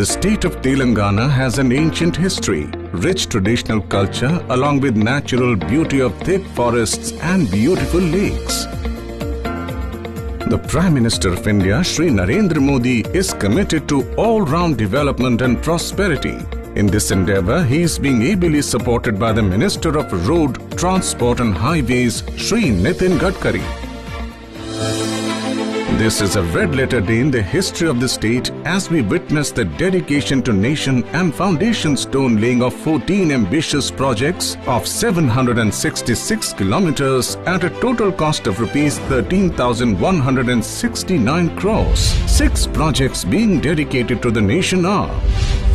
The state of Telangana has an ancient history, rich traditional culture along with natural beauty of thick forests and beautiful lakes. The Prime Minister of India, Shri Narendra Modi, is committed to all-round development and prosperity. In this endeavour, he is being ably supported by the Minister of Road, Transport and Highways, Shri Nitin Gadkari. This is a red-letter day in the history of the state as we witness the dedication to nation and foundation stone laying of 14 ambitious projects of 766 kilometers at a total cost of rupees 13,169 crores. 6 projects being dedicated to the nation are: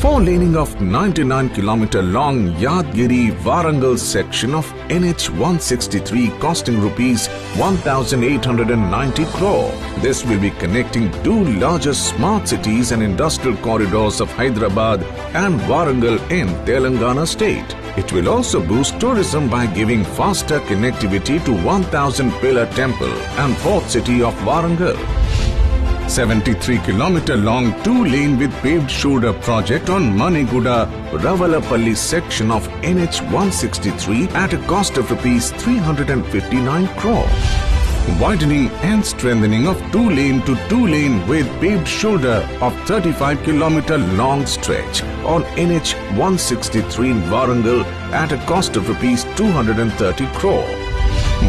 4-laning of 99-kilometer long Yadgiri-Warangal section of NH 163 costing rupees 1,890 crore. This will be connecting 2 largest smart cities and industrial corridors of Hyderabad and Warangal in Telangana state. It will also boost tourism by giving faster connectivity to 1,000-pillar temple and fourth city of Warangal. 73-kilometer long 2-lane with paved shoulder project on Maniguda-Ravalapalli section of NH 163 at a cost of rupees 359 crore. Widening and strengthening of 2-lane to 2-lane with paved shoulder of 35-kilometer long stretch on NH 163 in Warangal at a cost of rupees 230 crore.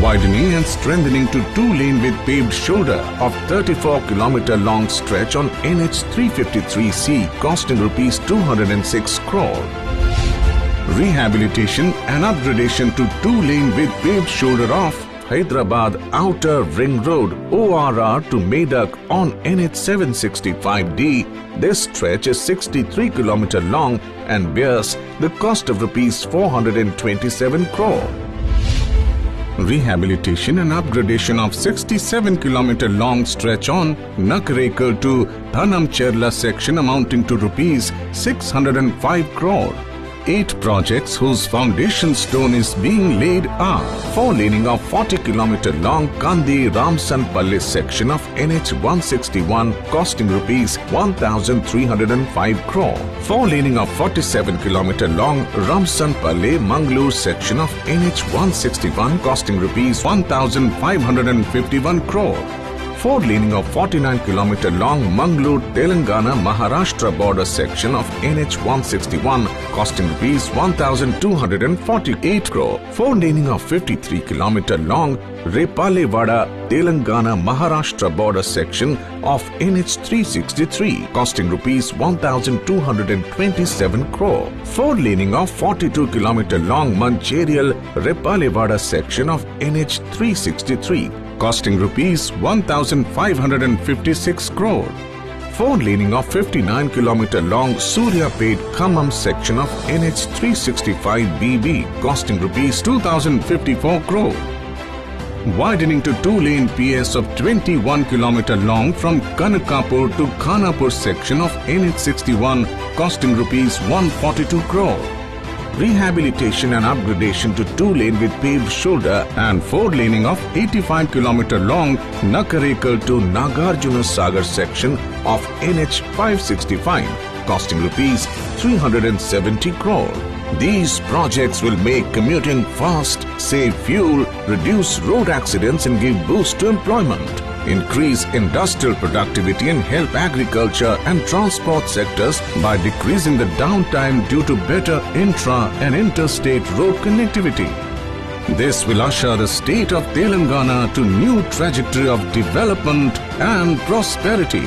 Widening and strengthening to 2-lane with paved shoulder of 34-kilometer long stretch on NH 353C costing rupees 206 crore. Rehabilitation and upgradation to 2-lane with paved shoulder of Hyderabad Outer Ring Road ORR to Medak on NH 765D. This stretch is 63-kilometer long and bears the cost of rupees 427 crore. Rehabilitation and upgradation of 67-kilometer long stretch on Nakarekal to Thanamcherla section amounting to rupees 605 crore. 8 projects whose foundation stone is being laid are: 4-laning of 40-kilometer long Kandi Ramsanpalle section of NH 161 costing rupees 1,305 crore. 4-laning of 47-kilometer long Ramsanpalle Mangalore section of NH 161 costing rupees 1,551 crore. 4-laning of 49-kilometer long Mangalore Telangana Maharashtra border section of NH 161 costing rupees 1,248 crore. 4-laning of 53-kilometer long Repalewada Telangana Maharashtra border section of NH 363 costing rupees 1,227 crore. 4-laning of 42-kilometer long Mancherial Repalewada section of NH 363 costing rupees 1,556 crore. 4-laning of 59-kilometer long Suryapet Khammam section of NH 365BB costing rupees 2,054 crore. Widening to 2-lane PS of 21-kilometer long from Kanakapur to Khanapur section of NH 61 costing rupees 142 crore. Rehabilitation and upgradation to 2-lane with paved shoulder and 4-laning of 85-kilometer long Nakarekal to Nagarjuna Sagar section of NH 565 costing rupees 370 crore. These projects will make commuting fast, save fuel, reduce road accidents and give boost to employment, increase industrial productivity and help agriculture and transport sectors by decreasing the downtime due to better intra and interstate road connectivity. This will usher the state of Telangana to new trajectory of development and prosperity.